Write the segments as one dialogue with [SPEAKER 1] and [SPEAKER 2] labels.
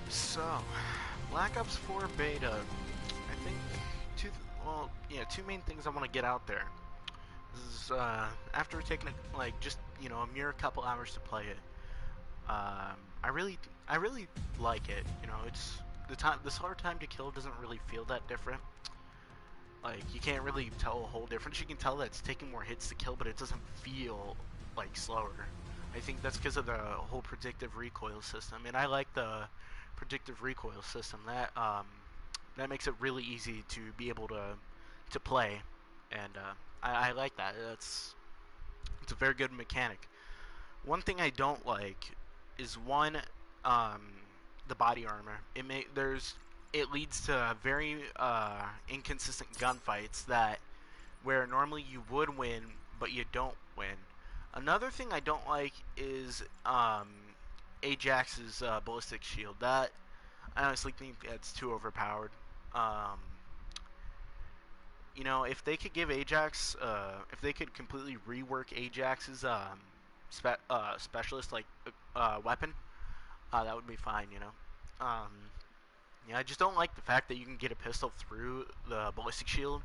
[SPEAKER 1] So, Black Ops 4 Beta. I think two main things I want to get out there. This is after taking just a mere couple hours to play it. I really like it. You know, it's the slower time to kill doesn't really feel that different. Like, you can't really tell a whole difference. You can tell that it's taking more hits to kill, but it doesn't feel like slower. I think that's because of the whole predictive recoil system, and I like the predictive recoil system. That makes it really easy to be able to play, and I like that. It's a very good mechanic. One thing I don't like is the body armor. It leads to very inconsistent gunfights that where normally you would win, but you don't win. Another thing I don't like is Ajax's ballistic shield. That I honestly think that's too overpowered. Um, if they could give Ajax, if they could completely rework Ajax's specialist weapon, that would be fine. Yeah, I just don't like the fact that you can get a pistol through the ballistic shield.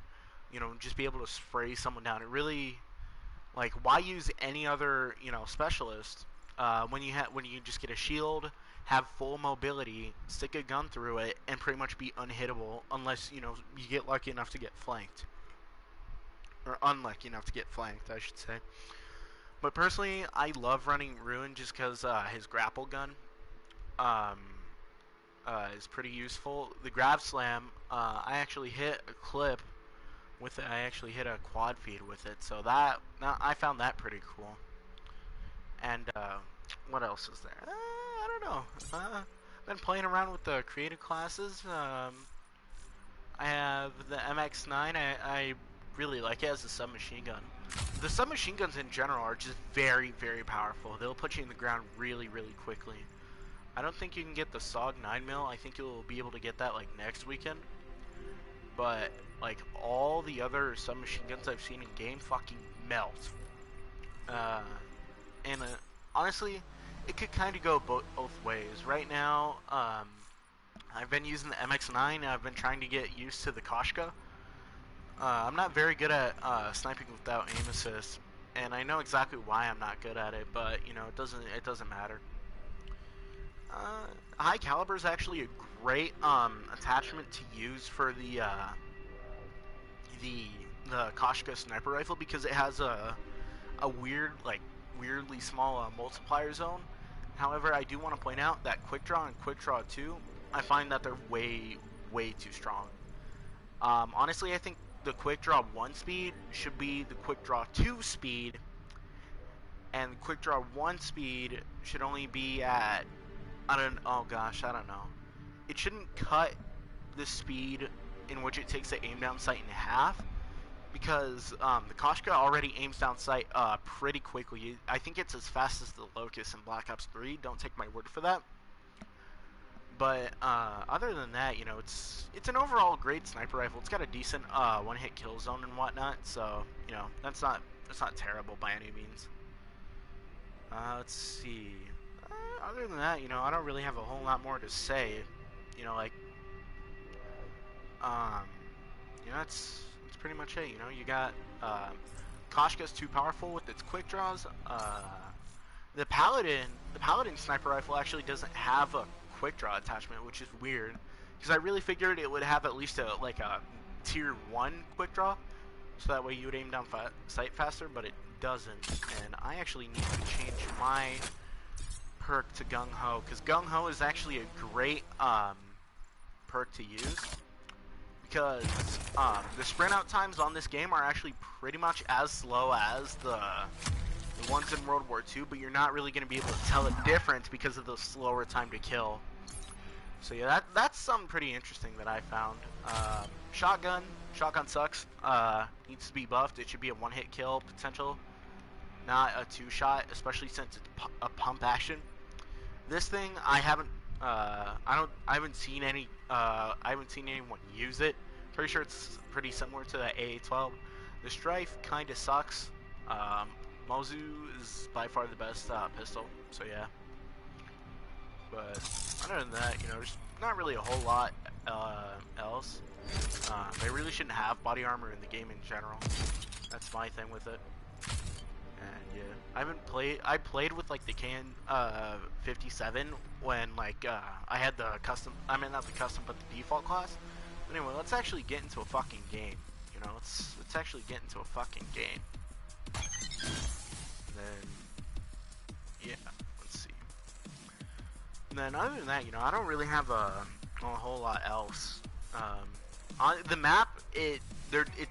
[SPEAKER 1] Just be able to spray someone down. It really, why use any other specialist when you just get a shield, have full mobility, stick a gun through it, and pretty much be unhittable unless you get lucky enough to get flanked, or unlucky enough to get flanked, I should say. But personally, I love running Ruin just because his grapple gun is pretty useful. The grab slam, I actually hit a clip with it. I actually hit a quad feed with it, so I found that pretty cool. And what else is there? I don't know. I've been playing around with the creative classes. I have the MX-9. I really like it as a submachine gun. The submachine guns in general are just very, very powerful. They'll put you in the ground really, really quickly. I don't think you can get the SOG 9mm. I think you'll be able to get that next weekend. But all the other submachine guns I've seen in game fucking melt. And honestly, it could kind of go both ways. Right now, I've been using the MX-9. I've been trying to get used to the Koshka. I'm not very good at sniping without aim assist, and I know exactly why I'm not good at it. But it doesn't matter. High caliber is actually a great attachment to use for the Koshka sniper rifle because it has a weirdly small multiplier zone. However, I do want to point out that quick draw and quick draw 2, I find that they're way too strong. Honestly, I think the quick draw 1 speed should be the quick draw 2 speed, and the quick draw 1 speed should only be at I don't know. It shouldn't cut the speed in which it takes to aim down sight in half, because the Koshka already aims down sight pretty quickly. I think it's as fast as the Locust in Black Ops 3. Don't take my word for that. But other than that, it's an overall great sniper rifle. It's got a decent one-hit kill zone and whatnot, so that's not terrible by any means. Let's see. Other than that, I don't really have a whole lot more to say. That's pretty much it. You got Koshka's too powerful with its quick draws. The Paladin sniper rifle actually doesn't have a quick draw attachment, which is weird because I really figured it would have at least a tier 1 quick draw, so that way you would aim down sight faster, but it doesn't. And I actually need to change my perk to Gung Ho, because Gung Ho is actually a great perk to use, because the sprint out times on this game are actually pretty much as slow as the ones in World War II, but you're not really going to be able to tell the difference because of the slower time to kill. So yeah, that's something pretty interesting that I found. Shotgun sucks. Needs to be buffed. It should be a one-hit kill potential, not a 2-shot, especially since it's a pump action. This thing, I haven't seen anyone use it. Pretty sure it's pretty similar to the AA-12. The Strife kind of sucks. Mozu is by far the best pistol. So yeah. But other than that, you know, there's not really a whole lot else. They really shouldn't have body armor in the game in general. That's my thing with it. And yeah, I played with like the KN57 when like I had the custom, I mean not the custom but the default class. But anyway, let's actually get into a fucking game. You know, let's actually get into a fucking game. And then yeah, let's see. And then other than that, you know, I don't really have a whole lot else. On the map, it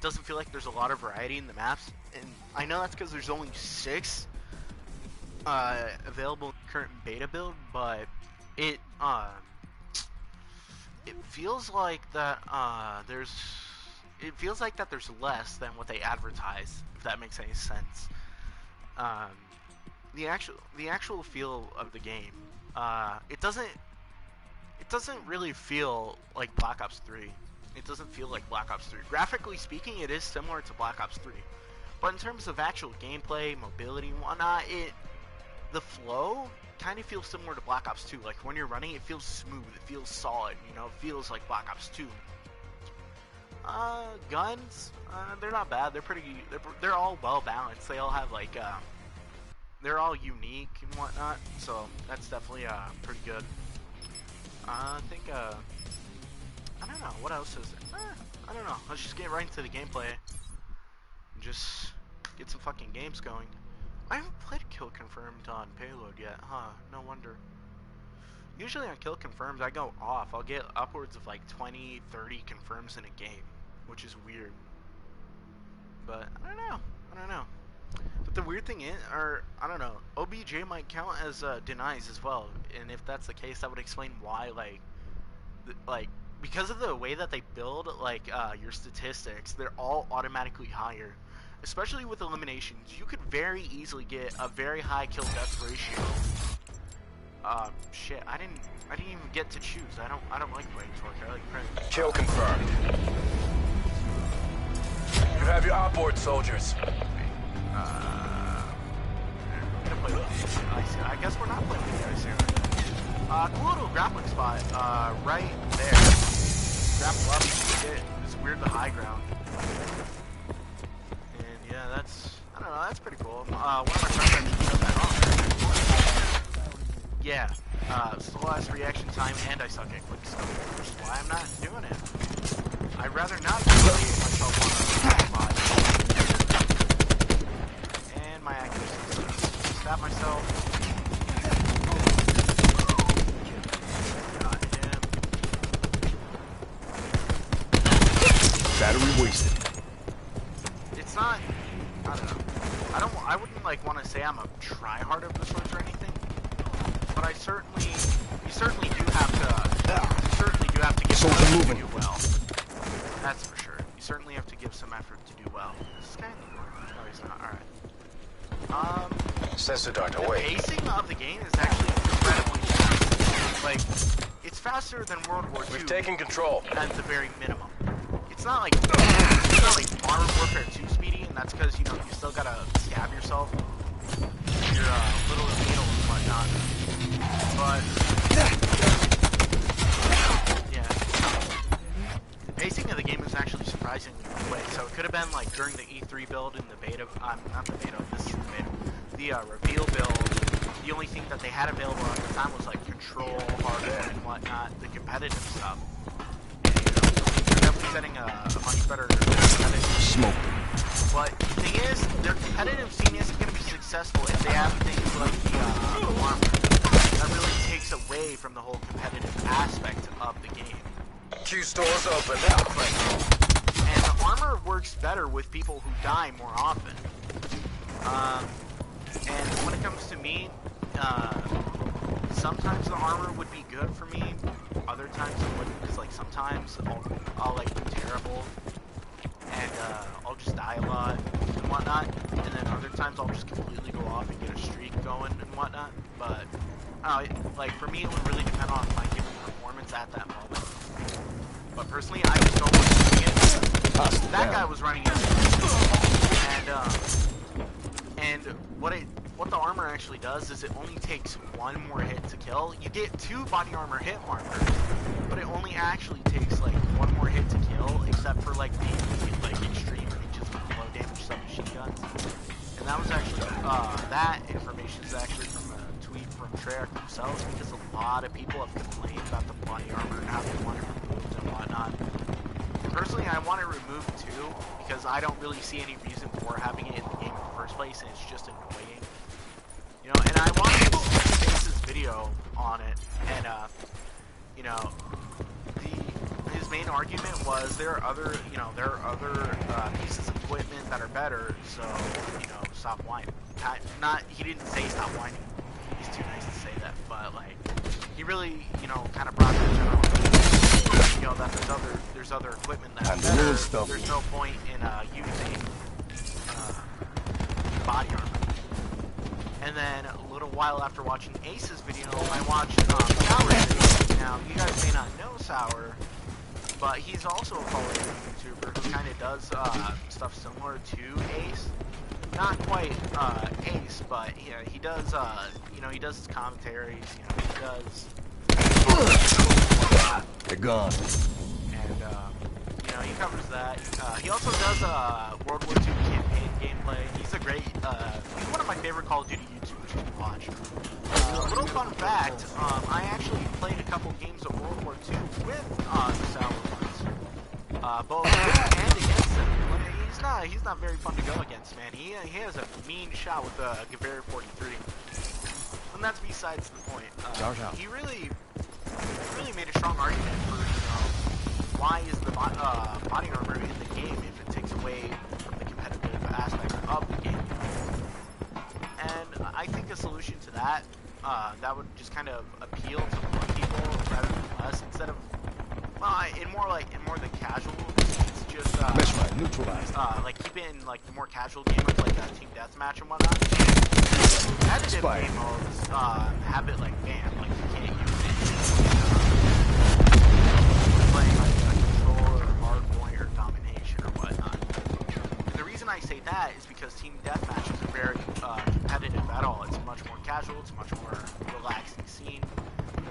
[SPEAKER 1] doesn't feel like there's a lot of variety in the maps, and I know that's because there's only 6 available in the current beta build, but it feels like that there's less than what they advertise, if that makes any sense. The actual feel of the game, it doesn't really feel like Black Ops 3. It doesn't feel like Black Ops 3. Graphically speaking, it is similar to Black Ops 3. But in terms of actual gameplay, mobility, and whatnot, the flow kind of feels similar to Black Ops 2. Like, when you're running, it feels smooth, it feels solid, you know, it feels like Black Ops 2. Guns, they're not bad. They're all well balanced. They all have, like, they're all unique and whatnot, so that's definitely, pretty good. I think, I don't know, what else is it? I don't know, let's just get right into the gameplay and just get some fucking games going. I haven't played Kill Confirmed on Payload yet, huh? No wonder. Usually on Kill Confirmed, I go off. I'll get upwards of like 20, 30 confirms in a game, which is weird. But, I don't know. But the weird thing is, I don't know, OBJ might count as denies as well, and if that's the case, that would explain why, like, because of the way that they build, like, your statistics, they're all automatically higher. Especially with eliminations, you could very easily get a very high kill-death ratio. Shit, I didn't even get to choose. I don't like playing Torque. I like print.
[SPEAKER 2] Kill confirmed. You have your outboard soldiers.
[SPEAKER 1] We're gonna play with these. I guess we're not playing with these guys here. Cool little grappling spot, right there. Grapple up, it's weird the high ground. And yeah, I don't know, that's pretty cool. One of my friends actually showed that off. Yeah, slow last reaction time, and I suck at quick stuff, which is why I'm not doing it. I'd rather not humiliate myself on a spot. And my accuracy. Stab myself.
[SPEAKER 2] Battery wasted.
[SPEAKER 1] It's not, I don't know. I wouldn't like want to say I'm a tryhard of the sorts or anything, but you certainly do have to give some effort to do well. That's for sure. You certainly have to give some effort to do well. This is kind of, no, he's not. All right.
[SPEAKER 2] Sensor dart
[SPEAKER 1] The
[SPEAKER 2] away.
[SPEAKER 1] pacing of the game is actually incredibly fast. Like, it's faster than World War II.
[SPEAKER 2] We've taken control.
[SPEAKER 1] At the very minimum. It's not like Modern Warfare 2 speedy, and that's because, you know, you still gotta stab yourself. You're little needle and whatnot. But yeah, the pacing of the game is actually surprisingly quick. So it could have been like during the E3 build in the beta. Not the beta. This is the beta. The reveal build. The only thing that they had available at the time was like control, hardware, and whatnot. The competitive stuff. Setting a much better competitive
[SPEAKER 2] Smoke.
[SPEAKER 1] But the thing is, their competitive scene isn't going to be successful if they have things like the armor. That really takes away from the whole competitive aspect of the game.
[SPEAKER 2] Q stores open.
[SPEAKER 1] And the armor works better with people who die more often. And when it comes to me, sometimes the armor would be good for me. Other times it wouldn't, because like sometimes I'll like do terrible and I'll just die a lot and whatnot, and then other times I'll just completely go off and get a streak going and whatnot. But like for me, it would really depend on my given performance at that moment. But personally, I just don't want to see it. That guy was running in, and what what the armor actually does is it only takes one more hit to kill. You get 2 body armor hit markers, but it only actually takes like 1 more hit to kill, except for like the like extreme ranges with low damage submachine guns. And that was actually that information is actually from a tweet from Treyarch themselves, because a lot of people have complained about the body armor and how they want it removed and whatnot. Personally, I want it removed too, because I don't really see any reason for having it in the game in the first place, and it's just annoying. You know, and I watched Face's video on it, and his main argument was there are other pieces of equipment that are better, so stop whining. He didn't say stop whining. He's too nice to say that, but like he really kind of brought that general. That there's other equipment that's better. There's no point in using body armor. And then a little while after watching Ace's video, I watched Sour's video. Now, you guys may not know Sour, but he's also a Call of Duty YouTuber who kind of does stuff similar to Ace. Not quite Ace, but yeah, he does he does his commentaries. He does.
[SPEAKER 3] They're gone.
[SPEAKER 1] And he covers that. He also does World War II campaign gameplay. He's a great. He's one of my favorite Call of Duty YouTubers to watch. Little fun fact: I actually played a couple games of World War II with the Sour ones, both with and against him. He's not very fun to go against, man. He has a mean shot with a Gewehr 43, and that's besides the point. He really made a strong argument for why is the body armor in the game if it takes away from the competitive aspect of the game. And I think a solution to that that would just kind of appeal to more people rather than less, instead of in more the casual. It's just like keep it in like the more casual gamers, like team deathmatch and whatnot. Competitive game modes have it like banned, like you can't use it. Playing like a control or hardpoint or domination or whatnot. And the reason I say that is because team deathmatch isn't very competitive at all. It's much more casual. It's much more relaxing scene.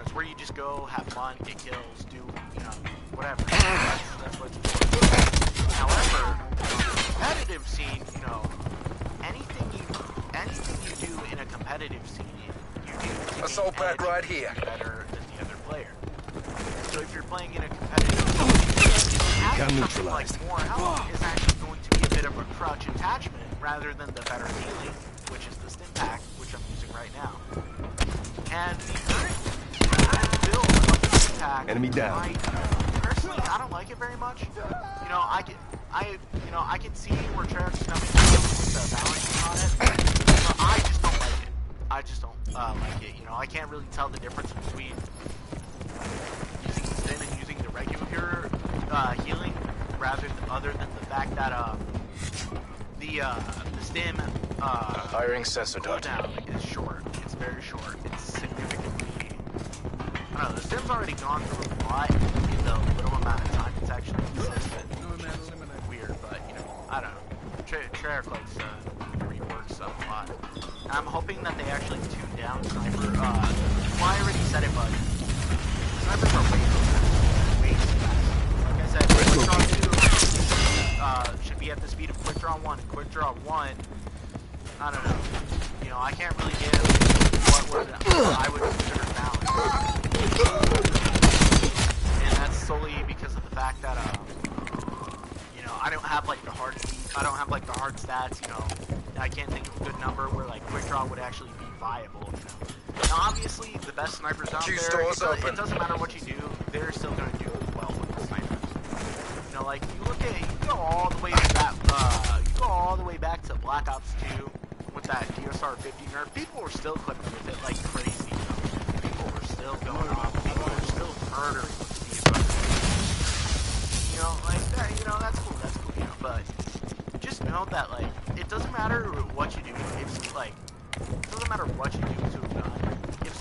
[SPEAKER 1] It's where you just go, have fun, get kills, do whatever. That's what it's for. However, competitive scene, anything you do in a competitive scene, you do to
[SPEAKER 2] assault pack right here.
[SPEAKER 1] Better than the other player. So if you're playing in a competitive scene, having something like more health is actually going to be a bit of a crutch attachment rather than the better healing, which is the stim pack, which I'm using right now. And the current build of the stim pack,
[SPEAKER 3] enemy down.
[SPEAKER 1] Personally, I don't like it very much. I can see where Treyarch's coming from with the balancing on it, but I just don't like it. I just don't like it. I can't really tell the difference between using the stim and using the regular healing, other than the fact that the stim
[SPEAKER 2] firing sensor
[SPEAKER 1] cooldown is short. It's very short. It's significantly. I don't know. The stim's already gone through a lot in the little amount of time it's actually consistent. Weird, but I don't know. Treyarch likes to rework stuff a lot. And I'm hoping that they actually tune down sniper. Well, I already said it, but snipers are way too fast. Like I said, Quick Draw 2 should be at the speed of Quick Draw 1. And Quick Draw 1, I don't know. I can't really give what I would consider balance. And that's solely because of the fact that I don't have like the hard stats, I can't think of a good number where like Quick Draw would actually be viable. Now obviously the best snipers out there, it doesn't matter what you do, they're still gonna do well with the snipers. Like you go all the way to that to Black Ops 2 with that DSR 50 nerf. People were still clipping with it like crazy. People were still going off. People were still murdering with the DSR 50. Like that, that's cool, but just know that, like, it doesn't matter what you do. It's like, it doesn't matter what you do to a gun. If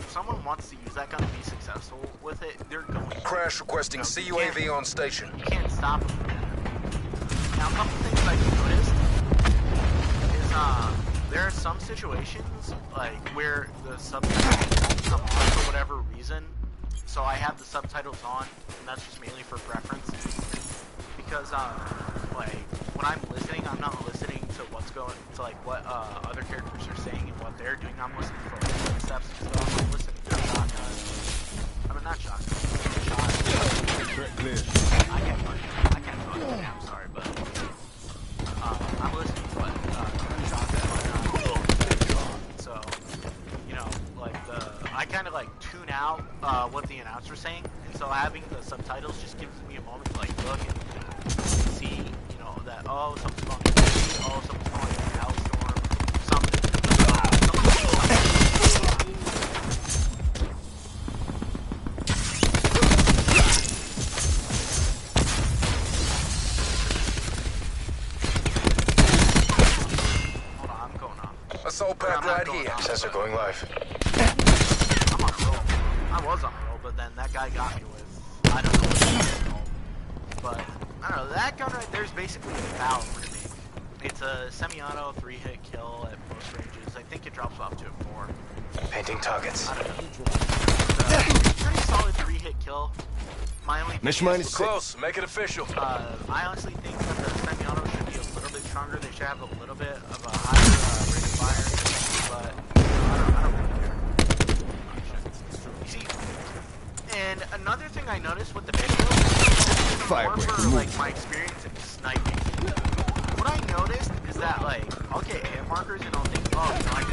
[SPEAKER 1] someone wants to use that gun to be successful with it, they're going to.
[SPEAKER 2] Crash requesting CUAV on station.
[SPEAKER 1] You can't stop them from that. Now, a couple things I've noticed is, there are some situations like where the subtitles don't come on for whatever reason. So I have the subtitles on, and that's just mainly for preference. Because like when I'm listening, I'm not listening to what's going to like what other characters are saying and what they're doing. I'm listening for like footsteps and stuff. I'm listening to shotgun. I mean, not shotgun. I can't fucking. I'm sorry, but I'm listening to what shotgun. So you know, like I kind of like tune out what the announcer's saying, and so having the subtitles just gives me a moment to like look and see, you know, that something's going on, something's going on, Hellstorm, something. Hold on, I'm going off.
[SPEAKER 2] Assault pack right here. Sensor going live.
[SPEAKER 1] I'm on a roll. I was on a roll, but then that guy got me with, I don't know what he was called. But, I don't know, that gun right there is basically a foul for me. It's a semi-auto 3-hit kill at most ranges. I think it drops off to a 4.
[SPEAKER 2] Painting targets.
[SPEAKER 1] I don't know. It's a pretty solid 3-hit kill. My only
[SPEAKER 3] Mission minus
[SPEAKER 2] close. Make it official.
[SPEAKER 1] I honestly think that the semi-auto should be a little bit stronger. They should have a little bit of a higher rate of fire. But I don't really care. You see, and another thing I noticed with the video is more for like my experience in sniping. What I noticed is that like I'll get hit markers and I'll think, oh, you know, I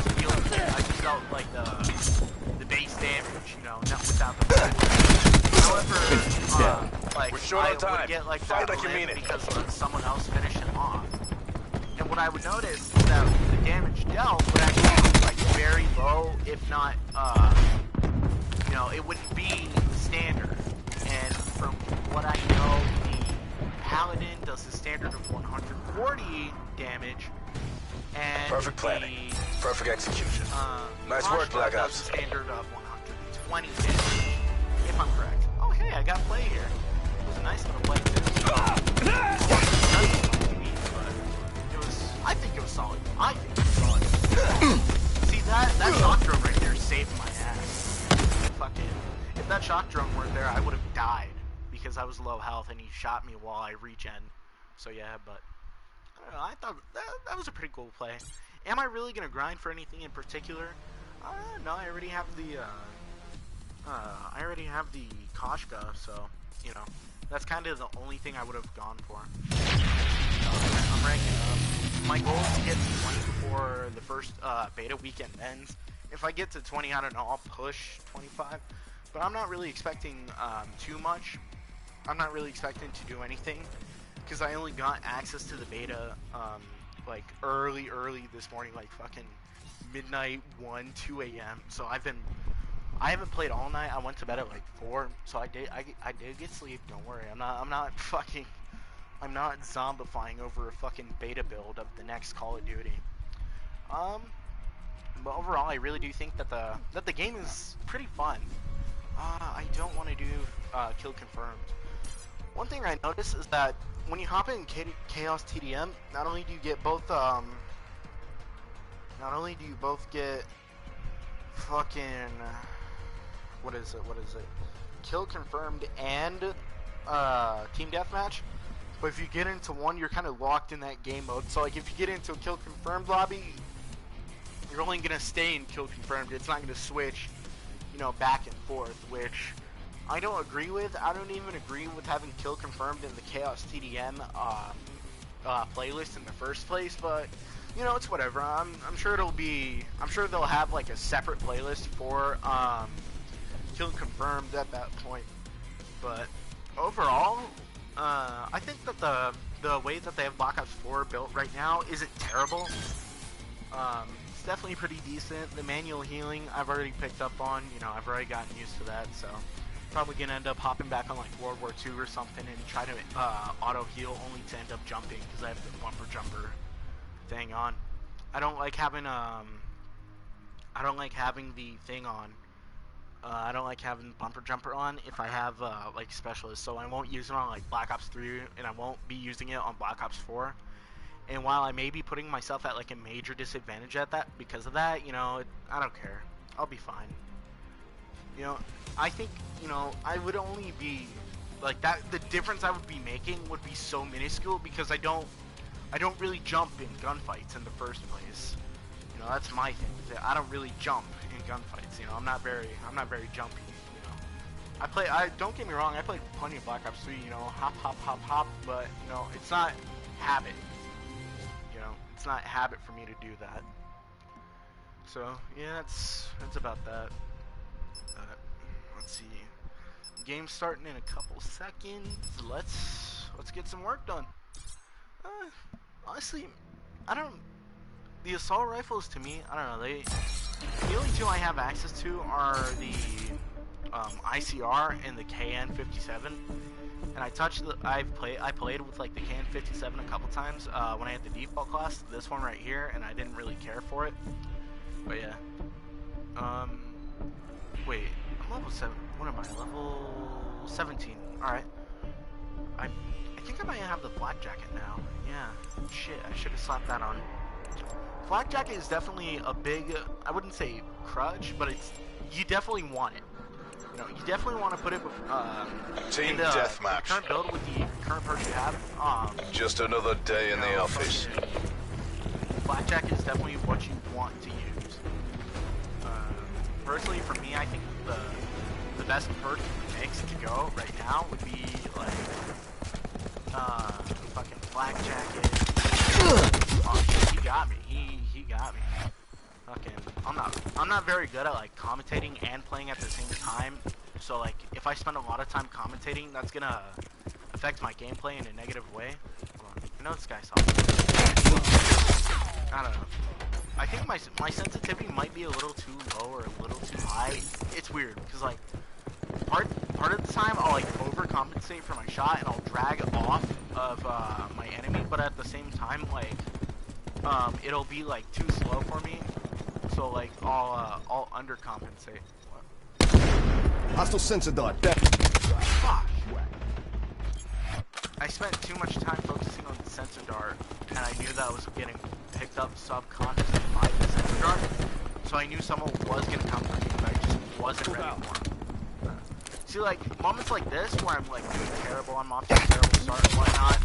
[SPEAKER 1] just felt like the base damage, you know, not without the bullet. However, like
[SPEAKER 2] we're short on
[SPEAKER 1] I
[SPEAKER 2] time.
[SPEAKER 1] would get like
[SPEAKER 2] Fight
[SPEAKER 1] that
[SPEAKER 2] like you mean it.
[SPEAKER 1] because someone else finished him off. And what I would notice is that the damage dealt would actually be like very low, if not, you know, it wouldn't be standard. And from what I know, the Paladin does the standard of 140 damage, and
[SPEAKER 2] Perfect planning. Perfect execution. Nice work, Black
[SPEAKER 1] does
[SPEAKER 2] Ops.
[SPEAKER 1] the standard of 120 damage, if I'm correct. Oh, hey, I got play here. It was a nice little play too. I think it was solid. See, that shock drone right there saved my ass. Fucking, if that shock drone weren't there, I would have died because I was low health and he shot me while I regen. So yeah, but I don't know. I thought that was a pretty cool play. Am I really gonna grind for anything in particular? No, I already have the Koshka, so you know that's kind of the only thing I would have gone for. I'm ranking up. My goal is to get to 20 before the first beta weekend ends. If I get to 20, I don't know, I'll push 25. But I'm not really expecting too much. I'm not really expecting to do anything because I only got access to the beta like early this morning, like fucking midnight, 1, 2 a.m. So I haven't played all night. I went to bed at like 4, so I did get sleep. Don't worry. I'm not zombifying over a fucking beta build of the next Call of Duty. But overall, I really do think that the game is pretty fun. I don't want to do kill confirmed. One thing I noticed is that when you hop in Chaos TDM, not only do you both get fucking what is it? Kill confirmed and team deathmatch. But if you get into one, you're kind of locked in that game mode. So like if you get into a kill confirmed lobby, you're only gonna stay in kill confirmed. It's not gonna switch, you know, back and forth, which I don't agree with. I don't even agree with having kill confirmed in the Chaos TDM playlist in the first place. But you know, it's whatever. I'm sure they'll have like a separate playlist for kill confirmed at that point. But overall, I think that the way that they have Black Ops 4 built right now isn't terrible. It's definitely pretty decent. The manual healing I've already picked up on. You know, I've already gotten used to that. So probably gonna end up hopping back on like World War II or something and try to auto heal, only to end up jumping because I have the bumper jumper thing on. I don't like having the thing on. I don't like having bumper jumper on if I have like specialist, so I won't use it on like Black Ops 3, and I won't be using it on Black Ops 4. And while I may be putting myself at like a major disadvantage at that because of that, you know, I don't care. I'll be fine. You know, I think, you know, I would only be like that. The difference I would be making would be so minuscule because I don't really jump in gunfights in the first place. You know, that's my thing. I don't really jump in gunfights. You know, I'm not very jumpy. Don't get me wrong, I played plenty of Black Ops 3, you know, hop, but, you know, it's not habit. You know, it's not habit for me to do that. So, yeah, that's about that. Let's see. Game's starting in a couple seconds. Let's get some work done. Honestly, the assault rifles to me, I don't know, the only two I have access to are the ICR and the KN57, and I played with like the KN57 a couple times when I had the default class, this one right here, and I didn't really care for it. But yeah, wait, I'm level 7. What am I? Level 17. All right. I think I might have the flak jacket now. Yeah. Shit, I should have slapped that on. Flak jacket is definitely a big, I wouldn't say crutch, but you definitely want it. You know, you definitely want to put it
[SPEAKER 2] Team deathmatch.
[SPEAKER 1] The current build with the current perk you have.
[SPEAKER 2] Just another day in the office.
[SPEAKER 1] Flak jacket is definitely what you want to use. Personally, for me, I think the best perk mix to go right now would be like fucking flak jacket. Oh shit, he got me. He got me. Fucking, I'm not very good at like commentating and playing at the same time. So like, if I spend a lot of time commentating, that's gonna affect my gameplay in a negative way. Hold on. I know this guy saw me. I don't know. I think my sensitivity might be a little too low or a little too high. It's weird because like part of the time I'll like overcompensate for my shot and I'll drag off of my enemy, but at the same time like it'll be like too slow for me. So like I'll undercompensate.
[SPEAKER 3] Hostile sensor dart.
[SPEAKER 1] Fuck. I spent too much time focusing on the sensor dart, and I knew that was getting picked up subconsciously by the sensor dart. So I knew someone was gonna come for me, but I just wasn't ready for him. See, like moments like this where I'm like doing terrible, I'm off to a terrible start and whatnot.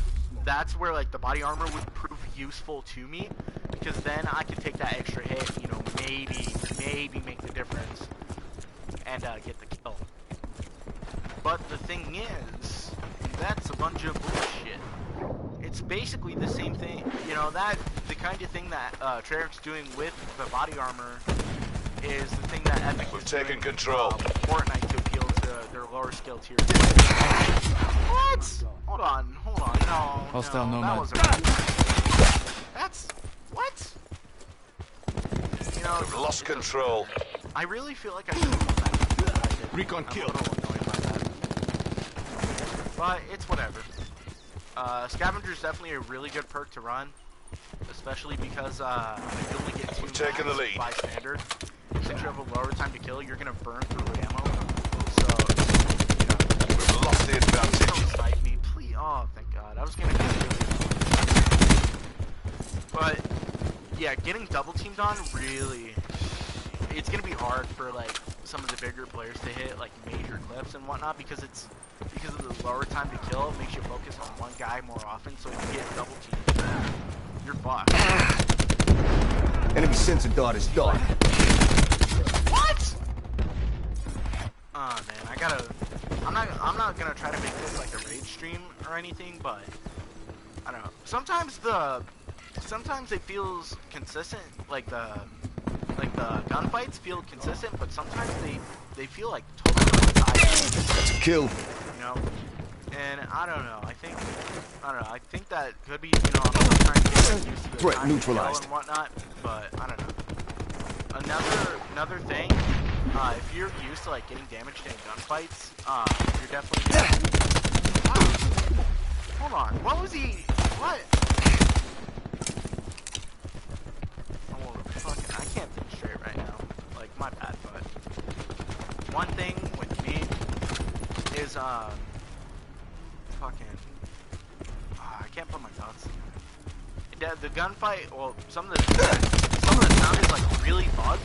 [SPEAKER 1] That's where like the body armor would prove useful to me, because then I could take that extra hit, you know, maybe make the difference and get the kill. But the thing is, that's a bunch of bullshit. It's basically the same thing, you know, the kind of thing that Treyarch's doing with the body armor is the thing that Epic is
[SPEAKER 2] taking
[SPEAKER 1] doing,
[SPEAKER 2] control.
[SPEAKER 1] Fortnite to appeal to their lower skill tiers. What? Hold on, no.
[SPEAKER 4] Hostile
[SPEAKER 1] no,
[SPEAKER 4] nomad.
[SPEAKER 1] that wasn't That's what? You know,
[SPEAKER 2] We've lost control.
[SPEAKER 1] I really feel like I should have done that.
[SPEAKER 3] Recon
[SPEAKER 1] I'm
[SPEAKER 3] kill.
[SPEAKER 1] a little annoyed by that. But it's whatever. Scavenger's definitely a really good perk to run, especially because you only get 2
[SPEAKER 2] taken the lead.
[SPEAKER 1] by standard. Since you have a lower time to kill, you're gonna burn through ammo. So, you know,
[SPEAKER 2] We've lost the advantage.
[SPEAKER 1] don't snipe me, please. Oh, thank God. I was gonna get really. But yeah, getting double teamed on really, it's gonna be hard for like some of the bigger players to hit like major clips and whatnot because of the lower time to kill. It makes you focus on one guy more often. So if you get double teamed, you're fucked.
[SPEAKER 3] Enemy sensor dart is done.
[SPEAKER 1] What? Oh man, I'm not gonna try to make this like a rage stream or anything, but I don't know. Sometimes it feels consistent, like the gunfights feel consistent, but sometimes they feel like totally untied.
[SPEAKER 3] That's a kill.
[SPEAKER 1] You know, and I don't know. I think that could be, you know, I'm still trying to get used to the
[SPEAKER 3] Threat
[SPEAKER 1] time to
[SPEAKER 3] neutralized.
[SPEAKER 1] kill and whatnot, but I don't know. Another thing, if you're used to like getting damaged in gunfights, you're definitely. Wow. Hold on, what was he? What? Oh, fucking, I can't think straight right now. Like, my bad, but one thing with me is fucking. I can't put my thoughts. the gunfight, well, some of the sound is like really bugged.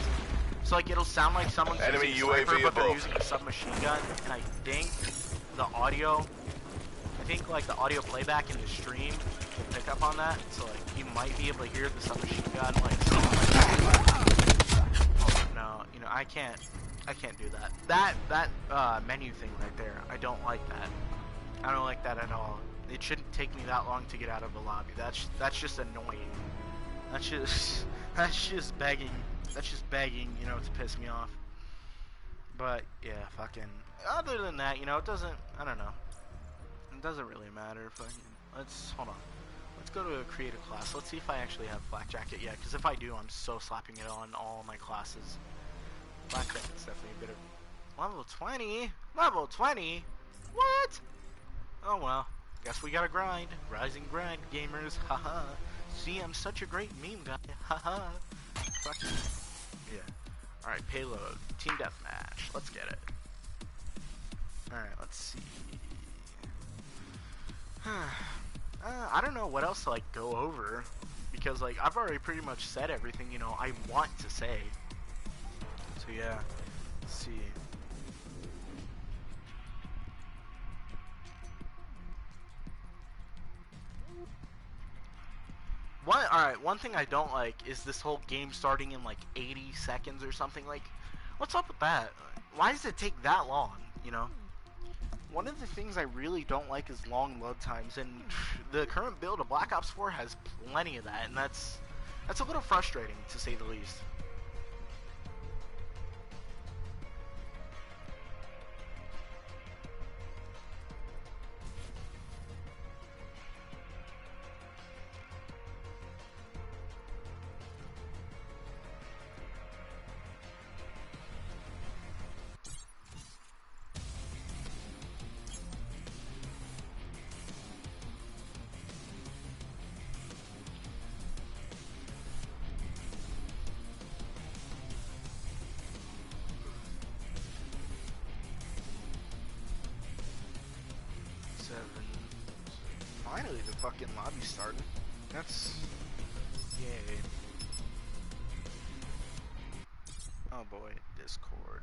[SPEAKER 1] So like it'll sound like someone's
[SPEAKER 2] Enemy
[SPEAKER 1] using
[SPEAKER 2] UAV
[SPEAKER 1] sniper, but they're
[SPEAKER 2] above.
[SPEAKER 1] using a submachine gun, and I think the audio, like the audio playback in the stream will pick up on that. So like you might be able to hear the submachine gun like. Oh no, you know I can't do that. That menu thing right there, I don't like that. I don't like that at all. It shouldn't take me that long to get out of the lobby. That's just annoying. That's just begging. That's just begging, you know, to piss me off. But yeah, fucking. Other than that, you know, it doesn't. I don't know. It doesn't really matter. Fucking. Hold on. Let's go to create a class. Let's see if I actually have Flak Jacket yet. Because if I do, I'm so slapping it on all my classes. Flak Jacket's definitely a bit of level 20. Level 20. What? Oh well. Guess we gotta grind. Rising grind, gamers. Haha. See, I'm such a great meme guy. Haha. Fucking. Yeah. Alright, payload. Team deathmatch. Let's get it. Alright, let's see. I don't know what else to, like, go over. Because, like, I've already pretty much said everything, you know, I want to say. So, yeah. Let's see. Alright, one thing I don't like is this whole game starting in like 80 seconds or something. Like, what's up with that? Why does it take that long, you know? One of the things I really don't like is long load times, and the current build of Black Ops 4 has plenty of that, and that's a little frustrating, to say the least. Finally, the fucking lobby started. That's... yay. Oh boy, Discord.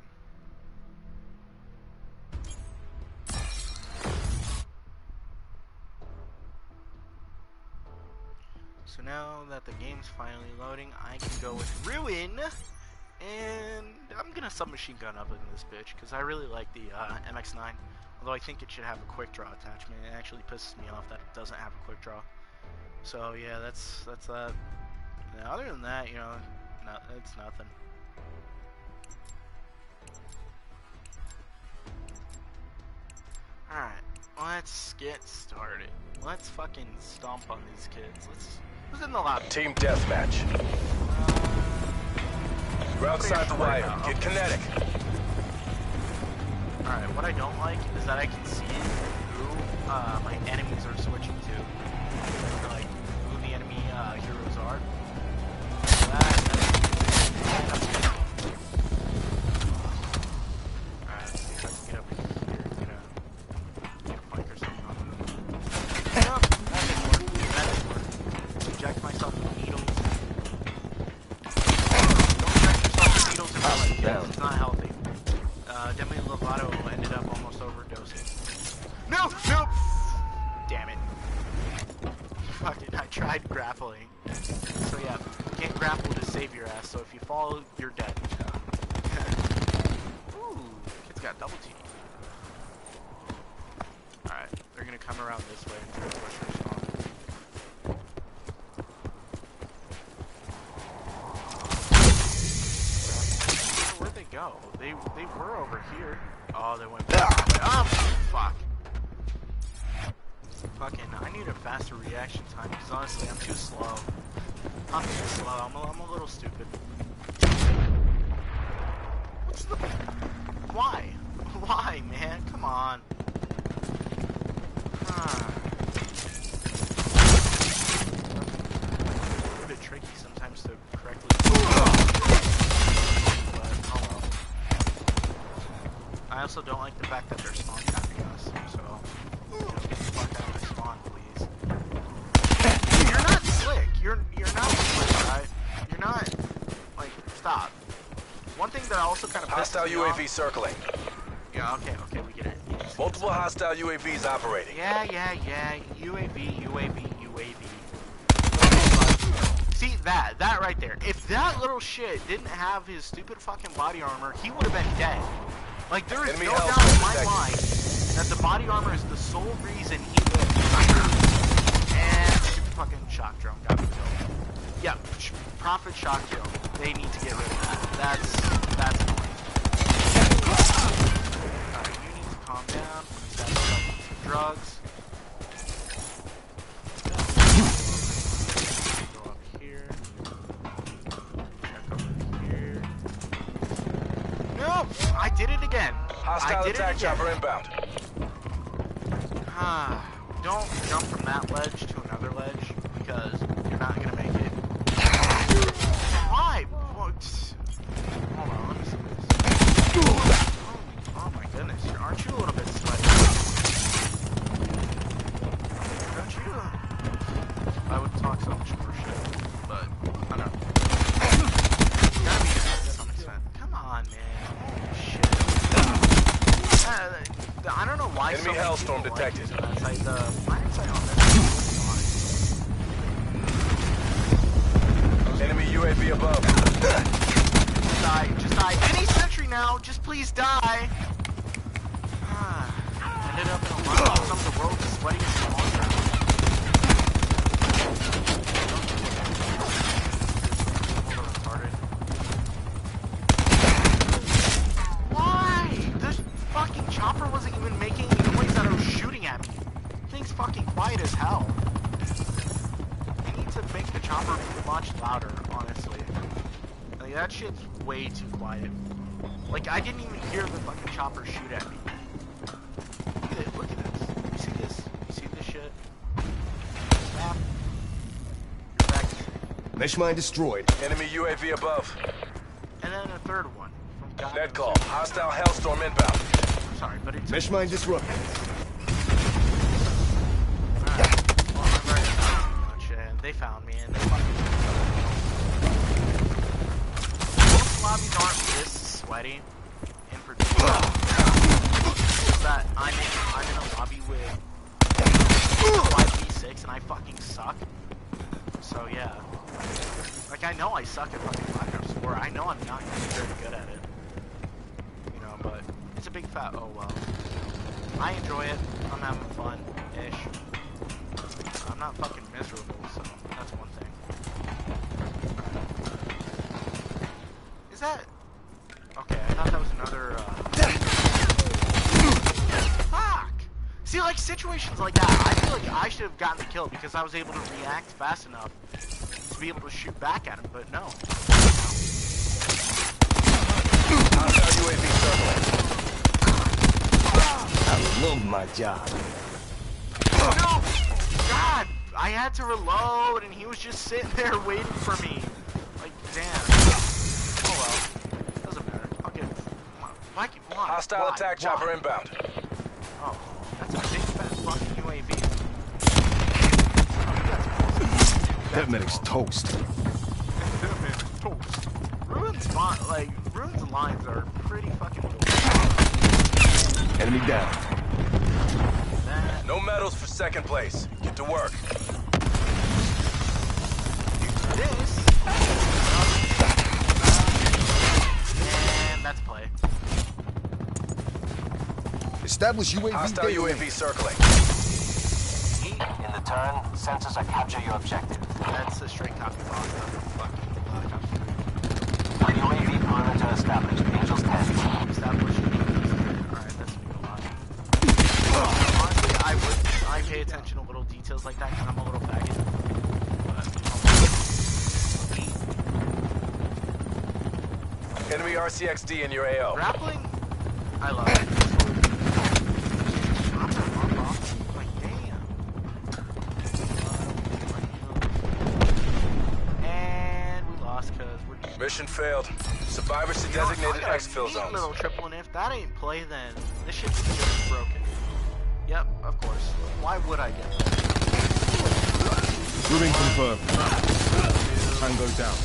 [SPEAKER 1] So now that the game's finally loading, I can go with Ruin, and I'm gonna submachine gun up in this bitch, because I really like the MX-9. Although I think it should have a quick draw attachment. It actually pisses me off that it doesn't have a quick draw. So yeah, that's that. Yeah, other than that, you know, no, it's nothing. Alright, let's get started. Let's fucking stomp on these kids. Who's in the lobby?
[SPEAKER 2] Team deathmatch. You're outside the wire. Get kinetic.
[SPEAKER 1] Alright, what I don't like is that I can see who my enemies are switching to. Or, like, who the enemy heroes are. Alright, let's see if I can get up here, get a flank or something on them. No, that didn't work. That didn't work. Inject myself with needles. Don't inject yourself with needles in real life. It's not healthy. Demi Lovato ended up almost overdosing. No! No! Damn it. Fucking, I tried grappling. So yeah, you can't grapple to save your ass, so if you fall, you're dead. Ooh, kid's got double T. Alright, they're gonna come around this way and try to push her spawn. Where'd they go? They were over here. Oh, they went back. Oh, fuck. Fucking, I need a faster reaction time because honestly, I'm too slow. I'm too slow. I'm a little stupid. What's the... Why? Why, man? Come on. It's a bit tricky sometimes to correctly... I also don't like the fact that they're spawn capping us, so you know, get the fuck out of my spawn, please. You're not slick. You're
[SPEAKER 2] Hostile UAV circling.
[SPEAKER 1] Yeah, okay, we get it.
[SPEAKER 2] Multiple hostile UAVs operating.
[SPEAKER 1] Yeah. UAV. See, that right there. If that little shit didn't have his stupid fucking body armor, he would have been dead. Like, there is no doubt in my mind that the body armor is the sole reason he lived. And stupid fucking shock drone got me killed. Yeah, profit shock kill. They need to get rid of that. That's annoying. Alright, you need to calm down. Stop some drugs. Go up here. Check over here. No! I did it again.
[SPEAKER 2] Hostile attack chopper inbound.
[SPEAKER 1] Don't jump from that ledge to another ledge because you're not gonna make it. Why? What? Hold on, let me see this. Oh my goodness, aren't you a little bit sweaty? Don't you? I would talk so much more shit, but I don't know. You gotta be to some extent. Come on, man. Holy shit. I don't know why.
[SPEAKER 2] Enemy hellstorm detected.
[SPEAKER 1] Like the iron sight on this is
[SPEAKER 2] Enemy UAV above.
[SPEAKER 1] Just die. Any sentry now, just please die. Ended up in a lot of some of the world's sweatiest monster. Why? This fucking chopper wasn't even making any noise that I was shooting at me. Thing's fucking quiet as hell. I need to make the chopper much louder, honestly. Like, that shit's way too quiet. Like, I didn't even hear the fucking chopper shoot at me. Look at this. You see this? You see this shit? Stop. You're back.
[SPEAKER 3] Mesh mine destroyed.
[SPEAKER 2] Enemy UAV above.
[SPEAKER 1] And then a third one. From
[SPEAKER 2] Net call. Hostile hellstorm inbound.
[SPEAKER 1] I'm sorry, but it's...
[SPEAKER 3] Mesh mine disrupted.
[SPEAKER 1] Alright. Well, I'm very much, and they found me, and they fucking... Most lobbies aren't this sweaty, in particular. That I'm in a lobby with 5v6 and I fucking suck. So yeah. Like, I know I suck at fucking Black Ops 4. I know I'm not gonna be very good at it. You know, but it's a big fat oh well. I enjoy it. I'm having fun-ish. I'm not fucking miserable, so that's one thing. Is that... Okay, I thought that was another, Fuck! See, like, situations like that, I feel like I should have gotten the kill because I was able to react fast enough to be able to shoot back at him, but no.
[SPEAKER 3] I love my job.
[SPEAKER 1] No! God! I had to reload and he was just sitting there waiting for me. Like, damn. Oh well. Doesn't matter. I'll get it. Why?
[SPEAKER 2] Hostile attack chopper inbound.
[SPEAKER 1] Oh, that's a big fat fucking UAV.
[SPEAKER 3] That medic's toast.
[SPEAKER 1] That medic's toast. Ruin's lines are pretty fucking cool.
[SPEAKER 3] Enemy down.
[SPEAKER 2] No medals for second place. Get to work.
[SPEAKER 1] This. And that's play.
[SPEAKER 3] Establish UAV.
[SPEAKER 2] Hostile UAV circling.
[SPEAKER 4] In the turn, sensors are capture your objective.
[SPEAKER 1] That's a straight copy box. Fucking
[SPEAKER 4] UAV perimeter established. Angels 10.
[SPEAKER 1] Established. Alright, that's me a lot. Honestly, I pay attention to little details like that because I'm a little faggot. But,
[SPEAKER 2] Enemy RCXD in your AO.
[SPEAKER 1] grappling? I love it. Like, damn. And we lost because we're...
[SPEAKER 2] Mission failed. Survivors to designated exfil zones.
[SPEAKER 1] Little triple, and if that ain't play, then this shit's just broken. Yep, of course. Why would I get that?
[SPEAKER 3] Moving confirmed. Tango down.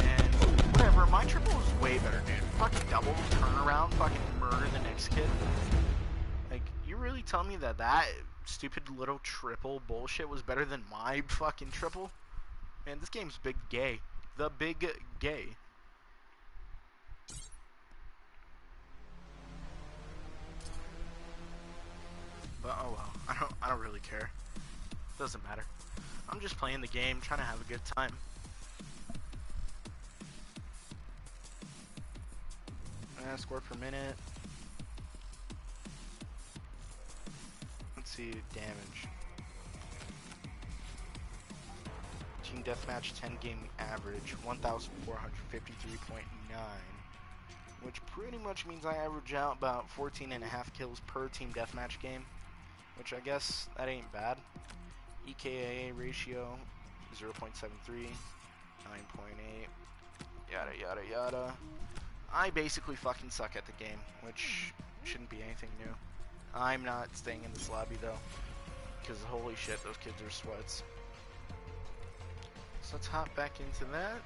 [SPEAKER 1] And whatever, my my triple is way better, dude. Fucking double turnaround, fucking murder the next kid. Like, you really tell me that that stupid little triple bullshit was better than my fucking triple? Man, this game's big gay. The big gay. But oh well, I don't really care. Doesn't matter. I'm just playing the game, trying to have a good time. Score per minute. Let's see, damage. Team deathmatch 10 game average 1,453.9, which pretty much means I average out about 14.5 kills per team deathmatch game, which I guess that ain't bad. EKA ratio 0.73, 9.8, yada yada yada. I basically fucking suck at the game, which shouldn't be anything new. I'm not staying in this lobby though, because holy shit, those kids are sweats. So let's hop back into that.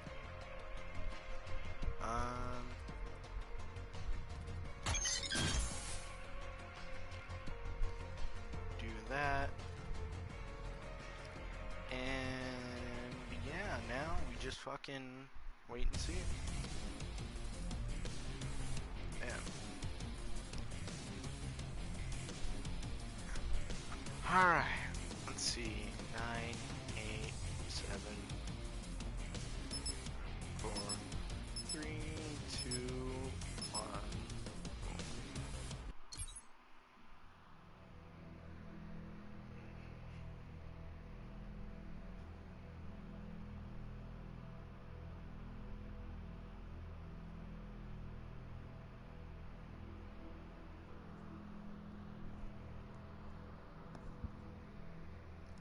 [SPEAKER 1] Do that. And yeah, now we just fucking wait and see. Alright, let's see. 9, 8, 7, 4, 3, 2, 1.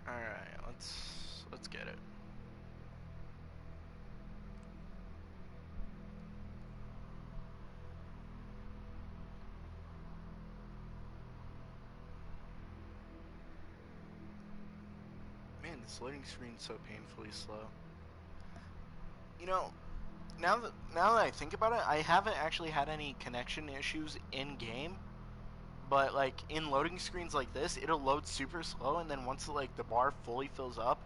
[SPEAKER 1] Alright, let's get it. Man, this loading screen's so painfully slow. You know, now that I think about it, I haven't actually had any connection issues in game. But like in loading screens like this, it'll load super slow, and then once like the bar fully fills up,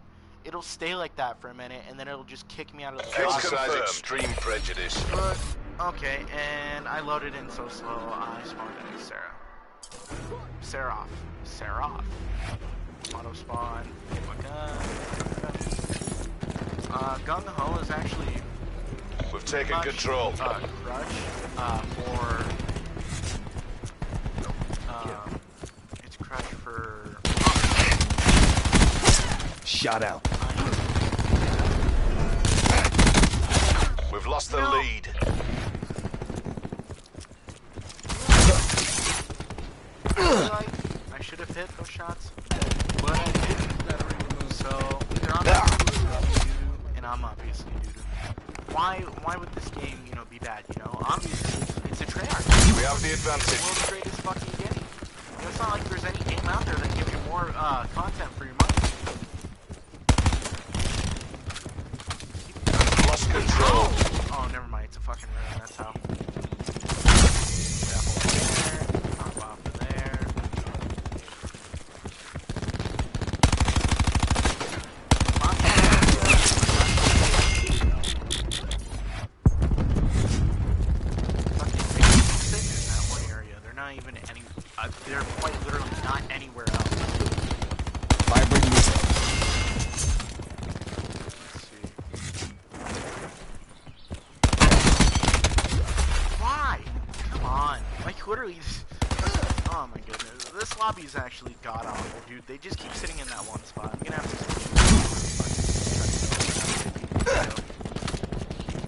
[SPEAKER 1] it'll stay like that for a minute, and then it'll just kick me out of the bar.
[SPEAKER 2] Exercise extreme prejudice.
[SPEAKER 1] But okay, and I loaded in so slow, I spawned into Sarah. Sarah off. Auto spawn. Get my gun. Gung Ho is actually.
[SPEAKER 2] We've taken control.
[SPEAKER 1] Crush for. It's Crush for...
[SPEAKER 3] Shot out.
[SPEAKER 2] We've lost the lead.
[SPEAKER 1] I should have hit those shots, but I didn't. So, they're obviously doo-doo, and I'm obviously doo-doo. Why would this game, you know, be bad, you know? Obviously, it's a Treyarch.
[SPEAKER 2] We have the advantage.
[SPEAKER 1] It's the world's greatest fucking game. You know, it's not like there's any game out there that gives you more content for your money.
[SPEAKER 2] Lost control.
[SPEAKER 1] Oh, never mind. It's a fucking ruin. That's how. Pop off of there. They're quite literally not anywhere else.
[SPEAKER 3] Vibrating missile.
[SPEAKER 1] Let's see. Why? Come on. Like, literally. Oh my goodness. This lobby is actually god awful, dude. They just keep sitting in that one spot. I'm gonna have to.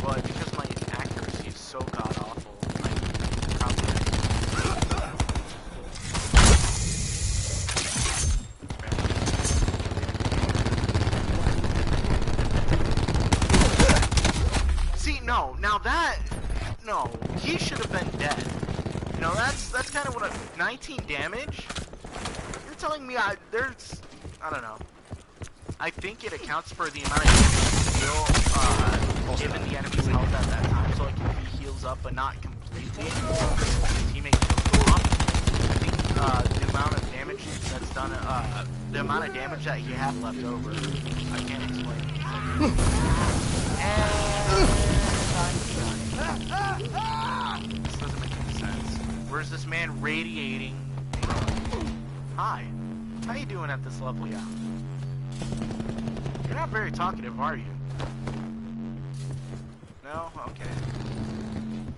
[SPEAKER 1] But because my accuracy is so god awful, I probably. No, he should have been dead. You know, that's kind of what 19 damage? You're telling me I don't know. I think it accounts for the amount of damage still given the enemy's health at that time. So like heals up, but not completely. His teammate kills him off. I think the amount of damage that's done, the amount of damage that he had left over, I can't explain. This doesn't make any sense. Where's this man radiating? Hi. How you doing at this level, yeah? You're not very talkative, are you? No? Okay.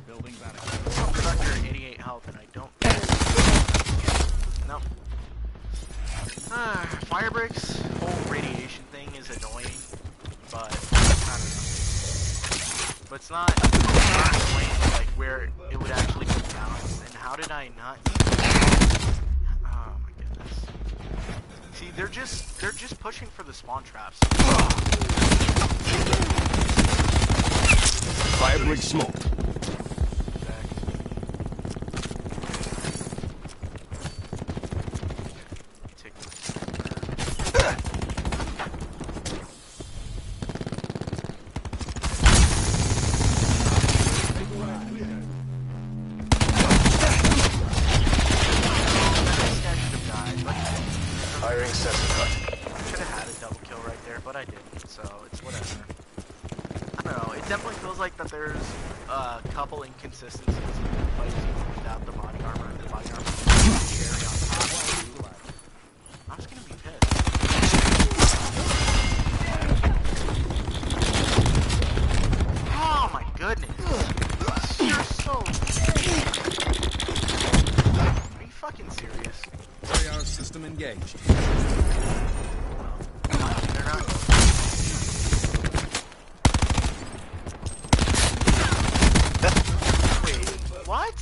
[SPEAKER 5] Building back.
[SPEAKER 1] Oh, fuck, you're at 88 health and I don't... Nope. Fire breaks, whole radiation thing is annoying, but I don't know. But it's not annoying, like, where it would actually go down. And how did I not... Oh my goodness. See, they're just pushing for the spawn traps.
[SPEAKER 3] Fire break smoke.
[SPEAKER 2] Firing sensor cut.
[SPEAKER 1] Should have had a double kill right there, but I didn't, so it's whatever. I don't know, it definitely feels like that there's a couple inconsistencies in the fight without the body armor and the body armor cherry on top. I'm just gonna be pissed. Oh my goodness. You're so... Are you fucking serious?
[SPEAKER 5] Radar system engaged.
[SPEAKER 1] They're not... Wait, what?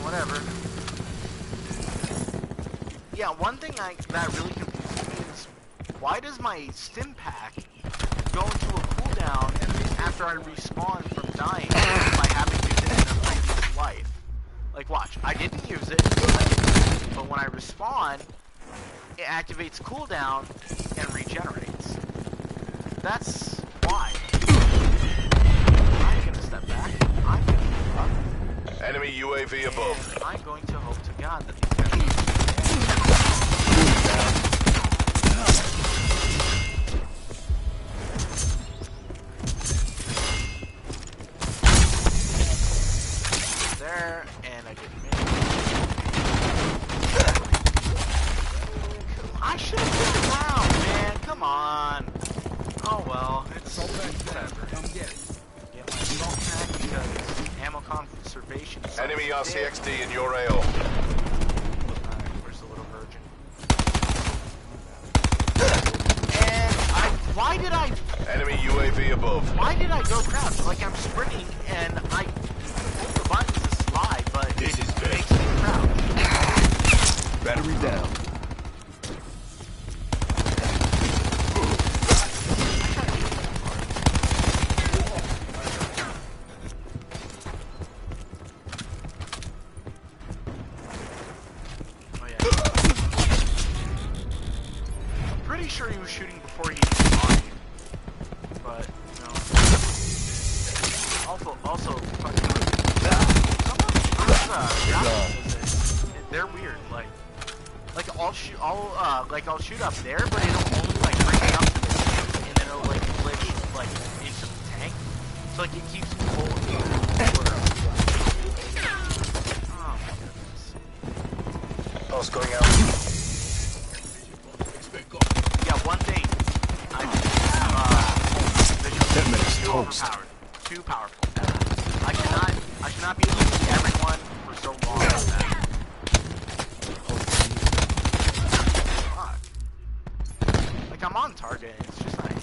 [SPEAKER 1] Whatever. Yeah, one thing that really confuses me is why does my stim pack go into a cooldown after I respawn from dying by having used it in a previous life? Like, watch, I didn't use it, but when I respawn, it activates cooldown and regenerates. That's why. I'm gonna step back. I'm gonna give up.
[SPEAKER 2] Enemy UAV above.
[SPEAKER 1] I'm going to hope to God that these guys... There, and I didn't make it. I should have been around, man. Come on. Oh well, it's whatever.
[SPEAKER 5] Come get it.
[SPEAKER 1] Get my assault pack because ammo conservation.
[SPEAKER 2] Enemy RCXD in your AO.
[SPEAKER 1] Alright, where's the little virgin? And why did I?
[SPEAKER 2] Enemy UAV above.
[SPEAKER 1] Why did I go crouch? Like I'm sprinting and I hold the buttons to slide, but it makes me crouch.
[SPEAKER 3] Battery down.
[SPEAKER 1] Oh yeah. I'm pretty sure he was shooting before he even saw me. But no. Also, fucking. They're weird. Like I'll shoot up there, but it'll only like bring me up to the tank, and then it'll like glitch like into the tank. So like it keeps me pulling. Oh my goodness.
[SPEAKER 2] Pulse going out.
[SPEAKER 1] Yeah, one thing.
[SPEAKER 3] That makes
[SPEAKER 1] Too
[SPEAKER 3] toast.
[SPEAKER 1] overpowered. Too powerful. I should not be able to see everyone for so long like that. Fuck. Like I'm on target, it's just not hitting.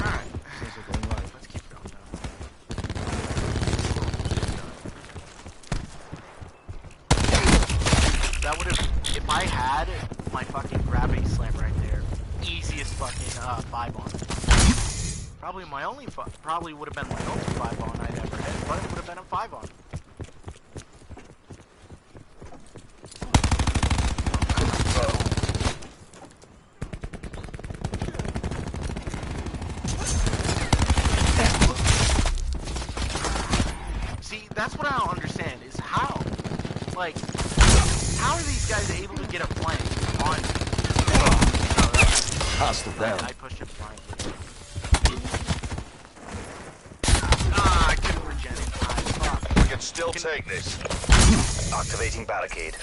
[SPEAKER 1] Alright. Let's keep going now. That would have, if I had my fucking gravity slam right there, easiest fucking 5-on. Probably would have been my only 5-on I'd ever hit, but it would have been a 5-on. that's what I don't understand is how, like, how are these guys able to get a flank on?
[SPEAKER 3] Hostile down.
[SPEAKER 1] I pushed him blindly. I couldn't regen in time. Fuck.
[SPEAKER 2] We can still take this. Activating barricade.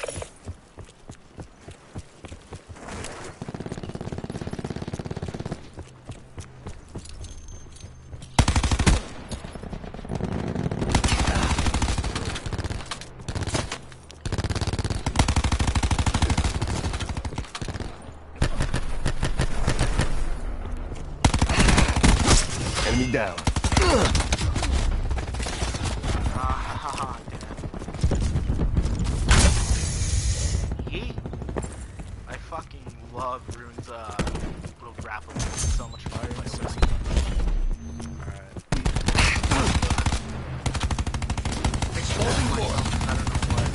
[SPEAKER 3] Enemy down.
[SPEAKER 1] Yeet. I fucking love Rune's little grappling. It's so much fire. Alright.
[SPEAKER 3] Exposing more.
[SPEAKER 1] I don't know what.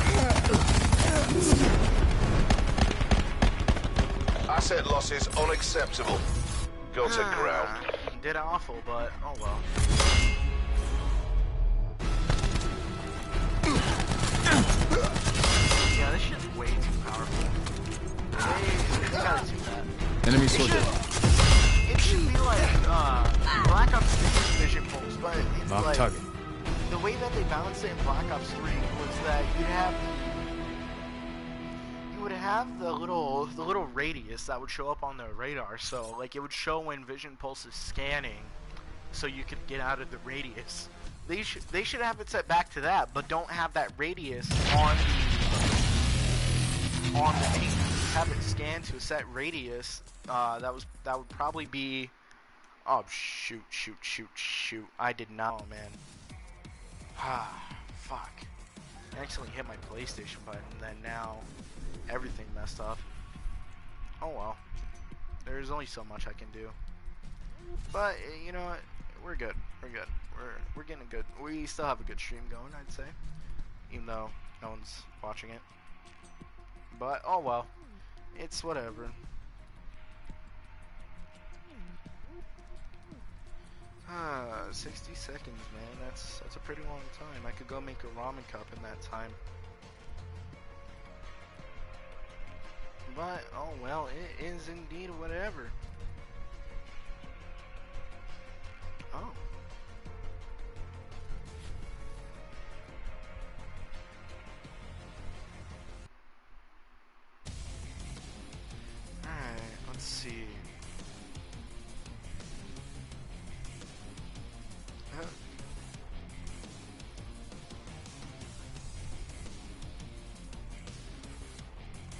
[SPEAKER 2] Asset losses unacceptable. Go to ground.
[SPEAKER 1] Did awful, but oh well. Yeah, this shit's way too powerful. They gotta do that.
[SPEAKER 5] Enemy soldier.
[SPEAKER 1] It should be like Black Ops 3's vision pulse, but it's
[SPEAKER 5] Mark
[SPEAKER 1] like
[SPEAKER 5] target.
[SPEAKER 1] the way that they balanced it in Black Ops 3 was that you would have the little radius that would show up on the radar, so like it would show when vision pulse is scanning, so you could get out of the radius. They should have it set back to that, but don't have that radius on the team. Just have it scanned to a set radius. That would probably be. Oh shoot! I did not. Oh man. Fuck. I accidentally hit my PlayStation button, and then now everything messed up. Oh well. There's only so much I can do. But you know what? We're good. We're getting good. We still have a good stream going, I'd say, even though no one's watching it. But oh well. It's whatever. 60 seconds, man. That's a pretty long time. I could go make a ramen cup in that time. But oh well, it is indeed whatever. Oh. Alright, let's see.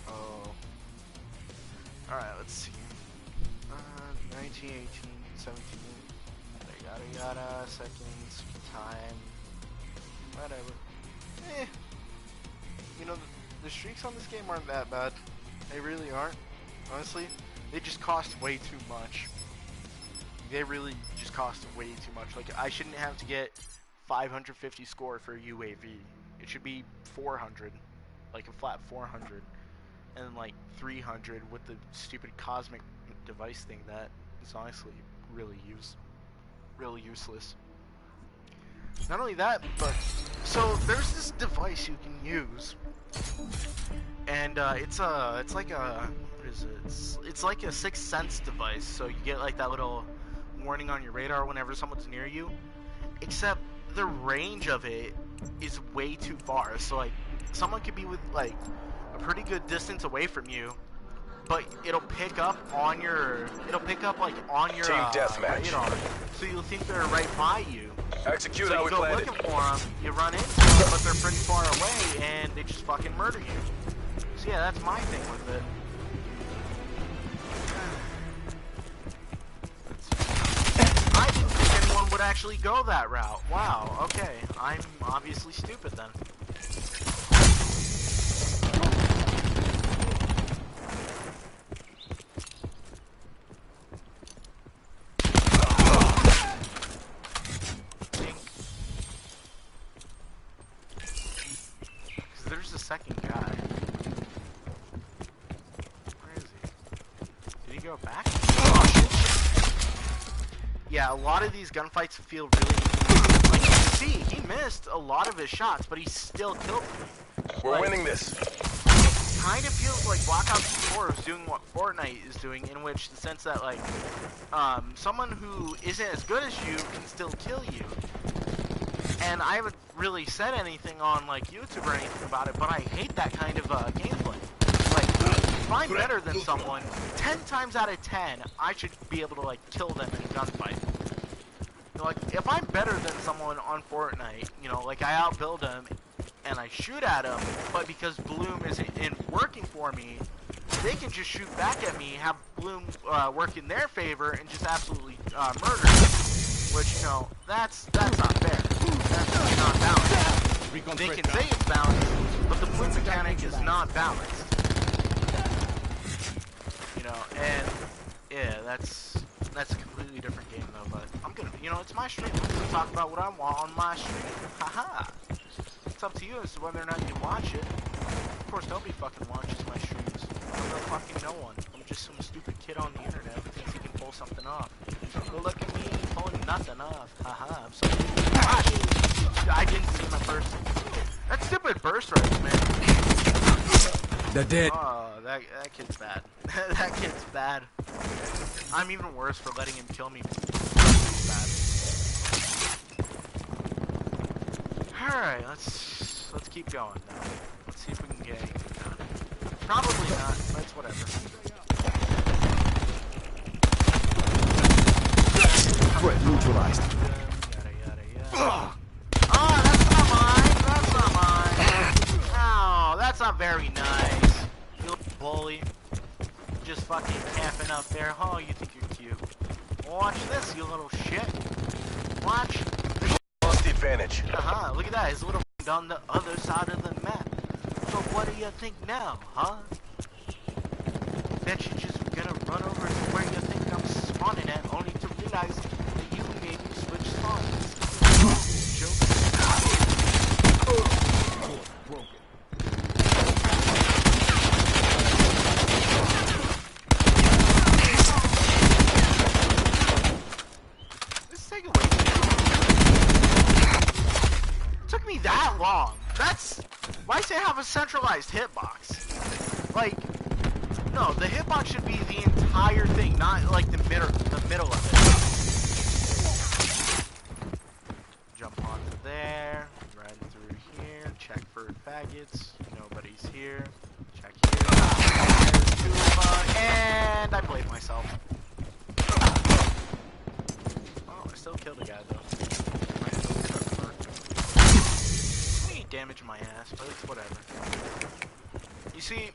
[SPEAKER 1] Oh. Alright, let's see. 19, 18, 17. Yada, seconds, time. Whatever. You know, the streaks on this game aren't that bad. They really aren't. Honestly, they just cost way too much. They really just cost way too much. Like, I shouldn't have to get 550 score for a UAV. It should be 400. Like a flat 400. And then like 300 with the stupid cosmic device thing that is honestly really useless. Not only that, but so there's this device you can use, and it's like a, what is it? It's like a sixth sense device. So you get like that little warning on your radar whenever someone's near you. Except the range of it is way too far. So like someone could be with like a pretty good distance away from you, but it'll pick up like on your
[SPEAKER 2] Team deathmatch.
[SPEAKER 1] radar, so you'll think they're right by you.
[SPEAKER 2] Execute
[SPEAKER 1] So
[SPEAKER 2] how
[SPEAKER 1] you
[SPEAKER 2] we
[SPEAKER 1] go
[SPEAKER 2] planned it.
[SPEAKER 1] looking for them, you run into them, but they're pretty far away, and they just fucking murder you. So yeah, that's my thing with it. I didn't think anyone would actually go that route. Wow, okay. I'm obviously stupid then. There's the second guy. Where is he? Did he go back? Oh, shit. Yeah, a lot of these gunfights feel really like see, he missed a lot of his shots, but he still killed me.
[SPEAKER 2] We're winning this.
[SPEAKER 1] Kind of feels like Black Ops 4 is doing what Fortnite is doing, in which the sense that like someone who isn't as good as you can still kill you. And I haven't really said anything on like YouTube or anything about it, but I hate that kind of gameplay. Like, if I'm better than someone, 10 times out of 10, I should be able to like kill them in a gunfight. You know, like, if I'm better than someone on Fortnite, you know, like I outbuild them and I shoot at them, but because Bloom isn't working for me, they can just shoot back at me, have Bloom work in their favor, and just absolutely murder me. Which, you know, that's not fair. That's not balanced. They can say it's balanced, but the Bloom mechanic is not balanced. You know, and yeah, that's a completely different game though. But I'm gonna, you know, it's my stream. I'm gonna talk about what I want on my stream. Haha. It's up to you as to whether or not you watch it. Of course, nobody fucking watches my streams. I'm no fucking no one. I'm just some stupid kid on the internet who thinks he can pull something off. But look at me pulling nothing off. Haha. I'm so gosh. I didn't see my first. That stupid burst rifle, man.
[SPEAKER 3] They're dead.
[SPEAKER 1] Oh, that kid's bad. That kid's bad. I'm even worse for letting him kill me. Bad. Alright, let's keep going now. Let's see if we can get anything done. Probably not, but it's whatever.
[SPEAKER 3] Threat neutralized.
[SPEAKER 1] Yada yada yada. Oh, that's not mine! That's not mine! Oh, that's not very nice. You little bully. Just fucking camping up there. Oh, you think you're cute. Watch this, you little shit. Watch.
[SPEAKER 2] Lost the advantage.
[SPEAKER 1] Look at that. His little on the other side of the map. So what do you think now, huh? Bet you just gonna run over to where you think I'm spawning at, only to realize that you made me switch spawns. Let's take away. It took me that long. That's why does it have a centralized hitbox? Like, no, the hitbox should be the entire thing, not like the middle of it. Jump onto there, right through here, check for faggots. Nobody's here. Check here. There's Tuba, and I played myself. Oh, I still killed a guy though. Damage my ass, but it's whatever. You see,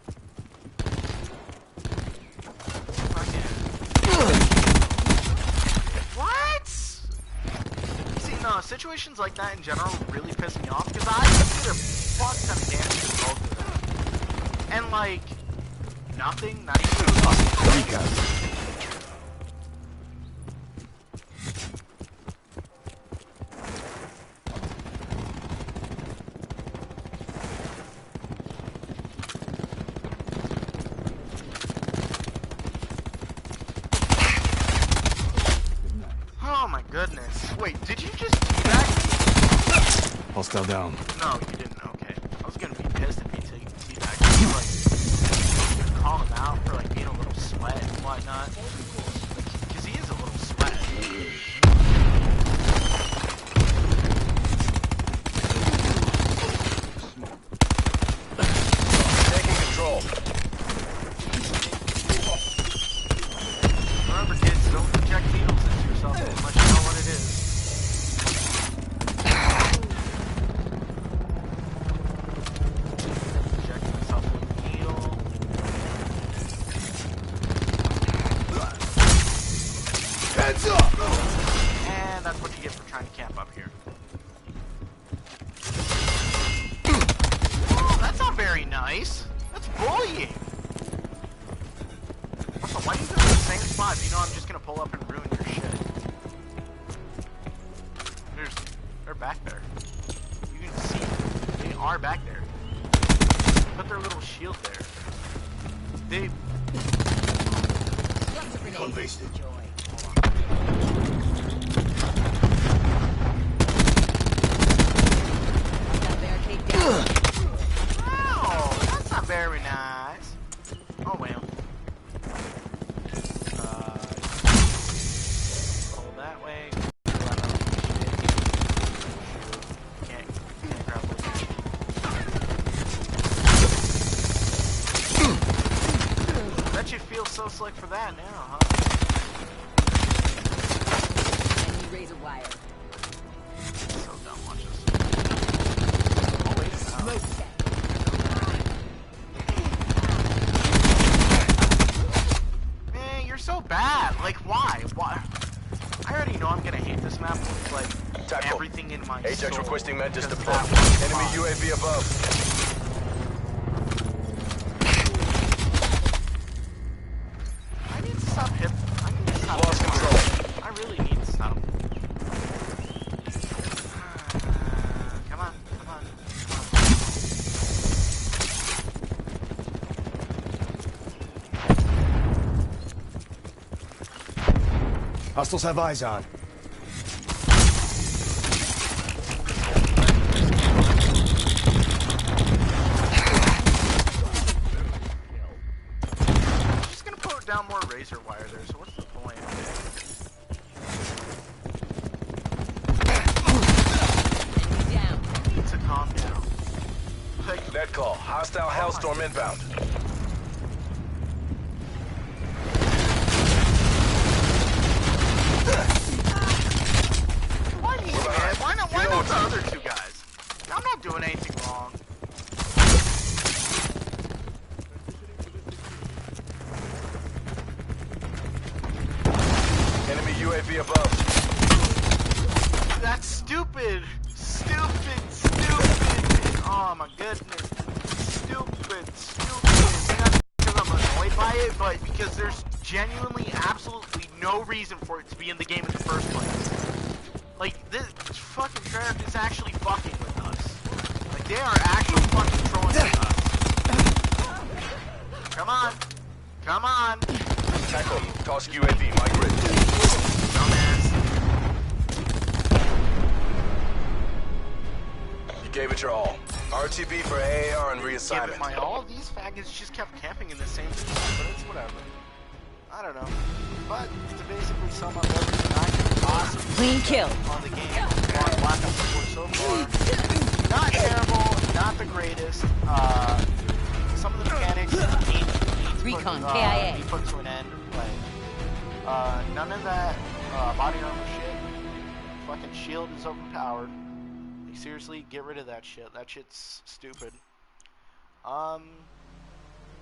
[SPEAKER 1] what? See, no, situations like that in general really piss me off because I did a fuck ton of damage to both of them, and like nothing, not even a goodness. Wait, did you just teabag me?
[SPEAKER 3] Hostile down.
[SPEAKER 1] No, you didn't. Okay. I was gonna be pissed if you teabagged me. Like, gonna call him out for like being a little sweat and whatnot. Because he is a little sweat.
[SPEAKER 2] Taking control.
[SPEAKER 1] Remember, kids, don't inject needles into yourself unless you know what it is. Inject myself with a needle.
[SPEAKER 3] Heads up!
[SPEAKER 1] And that's what you get for trying to camp up here. Oh, that's not very nice. That's bullying. Also, why do you go to the same spot if you know I'm just gonna pull up and ruin your shit? They're back there. You can see them. They are back there. Put their little shield there. They...
[SPEAKER 3] Recon wasted.
[SPEAKER 1] bad now, huh?
[SPEAKER 6] Enemy razor wire.
[SPEAKER 1] So dumb, watch this. Oh, wait,
[SPEAKER 6] Smoke.
[SPEAKER 1] Man, you're so bad. Like, why? Why? I already know I'm gonna hate this map with, like,
[SPEAKER 2] Tactical.
[SPEAKER 1] everything in my
[SPEAKER 2] Ajax
[SPEAKER 1] soul.
[SPEAKER 2] requesting Mantis
[SPEAKER 1] because
[SPEAKER 2] deployed.
[SPEAKER 1] that was
[SPEAKER 2] Enemy
[SPEAKER 1] fun.
[SPEAKER 2] UAV above.
[SPEAKER 1] I need to stop I need to stop
[SPEAKER 2] Lost control.
[SPEAKER 1] I really need to stop. Come on, come on.
[SPEAKER 3] Hostiles have eyes on.
[SPEAKER 1] I'm just gonna put down more razor wire there, so what's the point?
[SPEAKER 6] Down.
[SPEAKER 1] I need to calm down. Like,
[SPEAKER 2] Net call. Hostile Hellstorm inbound.
[SPEAKER 1] why me, man? Why not? Why
[SPEAKER 2] You know
[SPEAKER 1] not the
[SPEAKER 2] it's-
[SPEAKER 1] other two guys? I'm not doing anything wrong.
[SPEAKER 2] Enemy UAV above.
[SPEAKER 1] That's stupid. Stupid. Stupid. Oh my goodness. Stupid. Stupid. Not because I'm annoyed by it, but because there's genuinely absolutely no reason for it to be in the game in the first place. Like, this fucking draft is actually fucking with us. Like, they are actually fucking trolling with us. Come on. Come on.
[SPEAKER 2] Tackle. Toss UAV. Migrate.
[SPEAKER 1] Dumbass.
[SPEAKER 2] You gave it your all. RTB for AAR and
[SPEAKER 1] Give it
[SPEAKER 2] reassignment.
[SPEAKER 1] my all. These faggots just kept camping in the same spot, but it's whatever. I don't know. But to basically sum up everything I can possibly
[SPEAKER 6] Clean
[SPEAKER 1] say
[SPEAKER 6] kill.
[SPEAKER 1] on the game on Black Ops 4 so far. Not terrible, not the greatest. Some of the mechanics need
[SPEAKER 6] Recon,
[SPEAKER 1] to
[SPEAKER 6] KIA.
[SPEAKER 1] be put to an end. Like, none of that body armor shit. Fucking shield is overpowered. Like, seriously, get rid of that shit. That shit's stupid.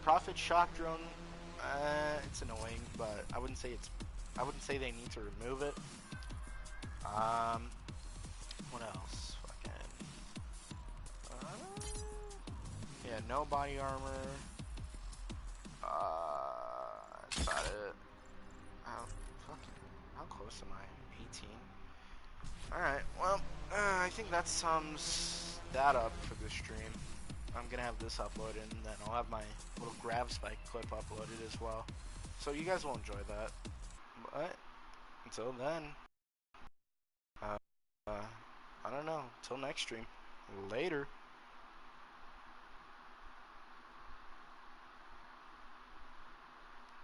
[SPEAKER 1] Prophet shock drone. It's annoying, but I wouldn't say they need to remove it. What else? Fucking. Yeah, no body armor. That's about it. How close am I? 18. Alright, well, I think that sums that up for this stream. I'm gonna have this uploaded, and then I'll have my little grab spike clip uploaded as well. So you guys will enjoy that. But until then, I don't know. Till next stream. Later.